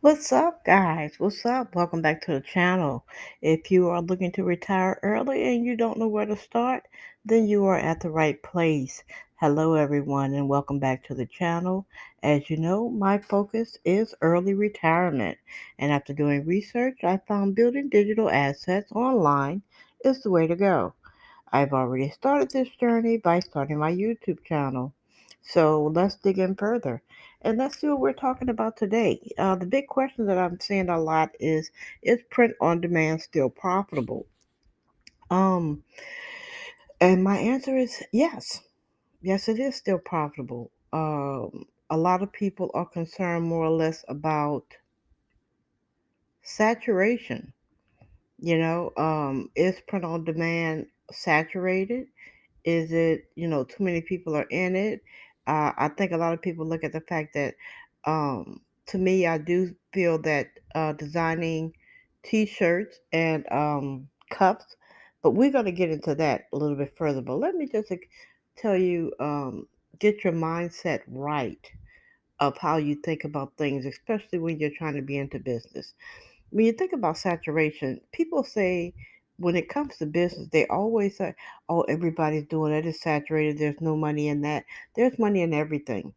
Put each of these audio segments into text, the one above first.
What's up, guys? What's up? Welcome back to the channel. If you are looking to retire early and you don't know where to start, then you are at the right place. Hello, everyone, and welcome back to the channel. As you know, my focus is early retirement, and after doing research, I found building digital assets online is the way to go. I've already started this journey by starting my YouTube channel. So let's dig in further and let's see what we're talking about today. The big question that I'm seeing a lot is print on demand still profitable? Um, and my answer is yes. Yes, it is still profitable. A lot of people are concerned more or less about saturation. Is print on demand saturated? Is it, too many people are in it? I think a lot of people look at the fact that, to me, I do feel that designing T-shirts and cups, but we're going to get into that a little bit further. But let me just tell you, get your mindset right of how you think about things, especially when you're trying to be into business. When you think about saturation, people say when it comes to business, they always say, "Oh, everybody's doing it. It's saturated. There's no money in that." There's money in everything.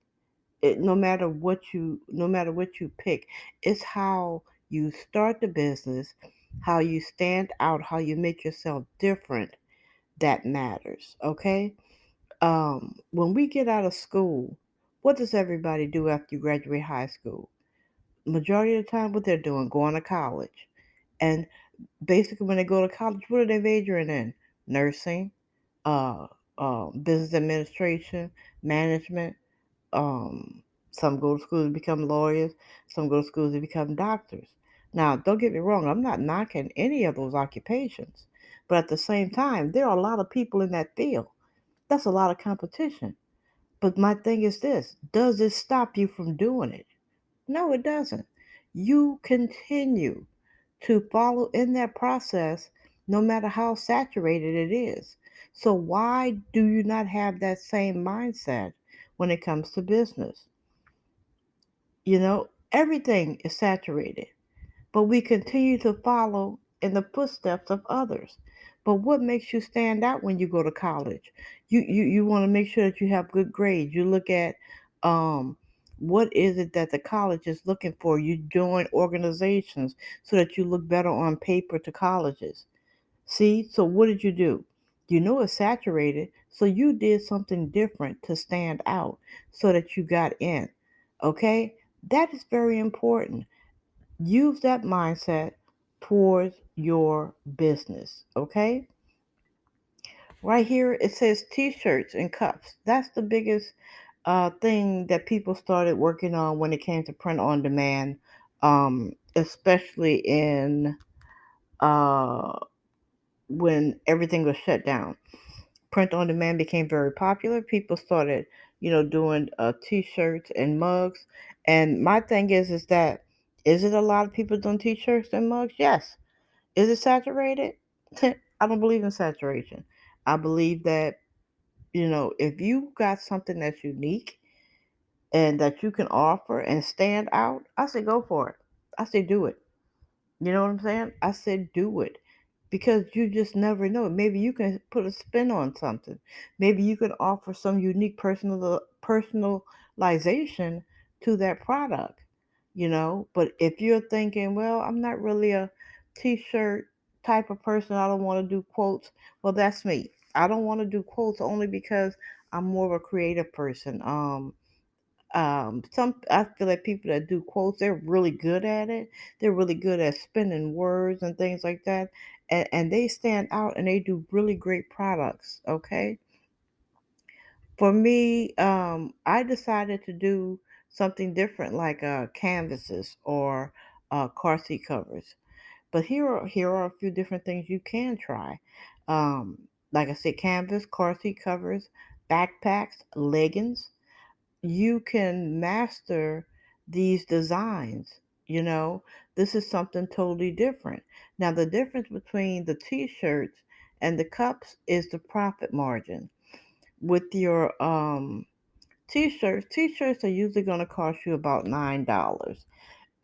No matter what you pick, it's how you start the business, how you stand out, how you make yourself different that matters. Okay. When we get out of school, what does everybody do after you graduate high school? Majority of the time, what they're doing, going to college. And basically, when they go to college, what are they majoring in? Nursing, uh, business administration, management. Um, some go to school to become lawyers. Some go to school to become doctors. Now, don't get me wrong. I'm not knocking any of those occupations, but at the same time, there are a lot of people in that field. That's a lot of competition. But my thing is this: does it stop you from doing it? No, it doesn't. You continue to follow in that process no matter how saturated it is. So, why do you not have that same mindset when it comes to business? Everything is saturated, but we continue to follow in the footsteps of others. But what makes you stand out when you go to college? You want to make sure that you have good grades. You look at um, what is it that the college is looking for. You join organizations so that you look better on paper to colleges. See, so what did you do? You know it's saturated, so you did something different to stand out so that you got in. Okay? That is very important. Use that mindset towards your business. Okay? Right here it says T-shirts and cups. That's the biggest thing that people started working on when it came to print on demand, especially in uh, when everything was shut down. Print on demand became very popular. People started, doing T-shirts and mugs. And my thing is that is it a lot of people doing T-shirts and mugs? Yes. Is it saturated? I don't believe in saturation. I believe that, if you got something that's unique and that you can offer and stand out, I say go for it. I say do it. You know what I'm saying? I said do it because you just never know. Maybe you can put a spin on something. Maybe you can offer some unique personalization to that product, But if you're thinking, well, I'm not really a t-shirt type of person, I don't want to do quotes. Well, that's me. I don't want to do quotes only because I'm more of a creative person. Some I feel like people that do quotes, they're really good at it. They're really good at spinning words and things like that, and they stand out and they do really great products. Okay, for me, I decided to do something different, like canvases or car seat covers. But here are a few different things you can try. Like I said, canvas, car seat covers, backpacks, leggings. You can master these designs. You know, this is something totally different. Now, the difference between the t-shirts and the cups is the profit margin. With your t-shirts are usually going to cost you about $9.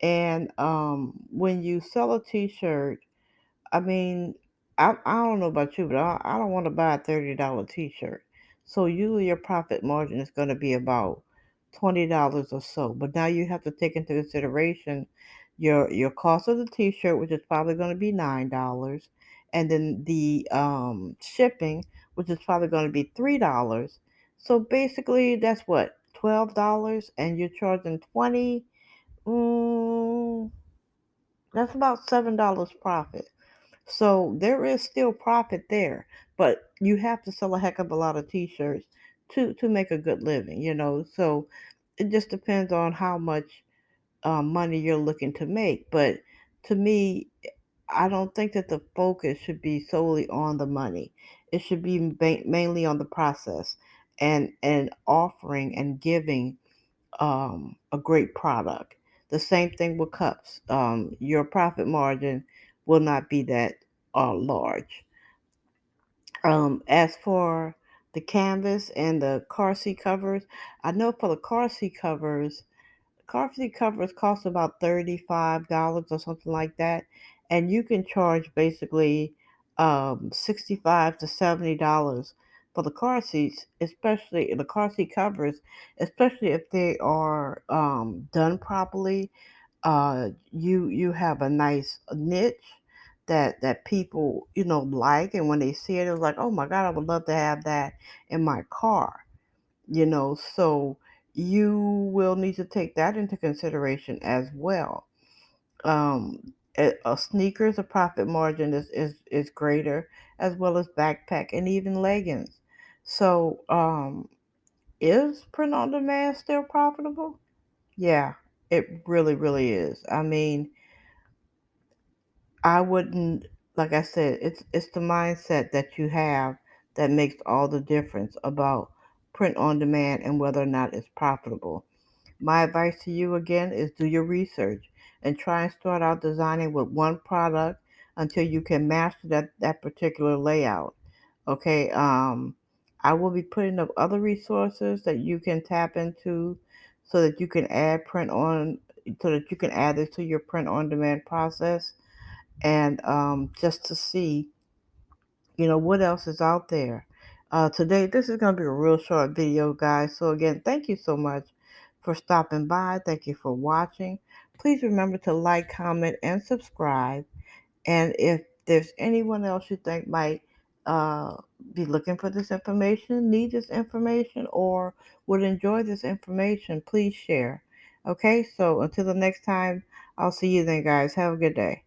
And when you sell a t-shirt, I mean, I don't know about you, but I don't want to buy a $30 t-shirt. So usually your profit margin is going to be about $20 or so. But now you have to take into consideration your cost of the t-shirt, which is probably going to be $9, and then the shipping, which is probably going to be $3. So basically, that's what, $12, and you're charging 20. Mm, that's about $7 profit. So there is still profit there, but you have to sell a heck of a lot of t-shirts to make a good living. So it just depends on how much money you're looking to make. But to me, I don't think that the focus should be solely on the money. It should be mainly on the process and offering and giving a great product. The same thing with cups. Your profit margin will not be that large. As for the canvas and the car seat covers, I know for the car seat covers cost about $35 or something like that, and you can charge basically 65 to $70 for the car seats, especially the car seat covers, especially if they are done properly. You have a nice niche that people like, and when they see it, it's like, oh my God, I would love to have that in my car. So you will need to take that into consideration as well. Sneakers, a profit margin is greater, as well as backpack and even leggings. So is print on demand still profitable? Yeah, it really, really is. I mean, I wouldn't, like I said, it's the mindset that you have that makes all the difference about print on demand and whether or not it's profitable. My advice to you again is do your research and try and start out designing with one product until you can master that particular layout. Okay, I will be putting up other resources that you can tap into so that you can add this to your print on demand process, and just to see what else is out there. Today, this is going to be a real short video, guys. So, again, thank you so much for stopping by. Thank you for watching. Please remember to like, comment, and subscribe. And if there's anyone else you think might uh, be looking for this information, need this information, or would enjoy this information, please share. Okay, so until the next time, I'll see you then, guys. Have a good day.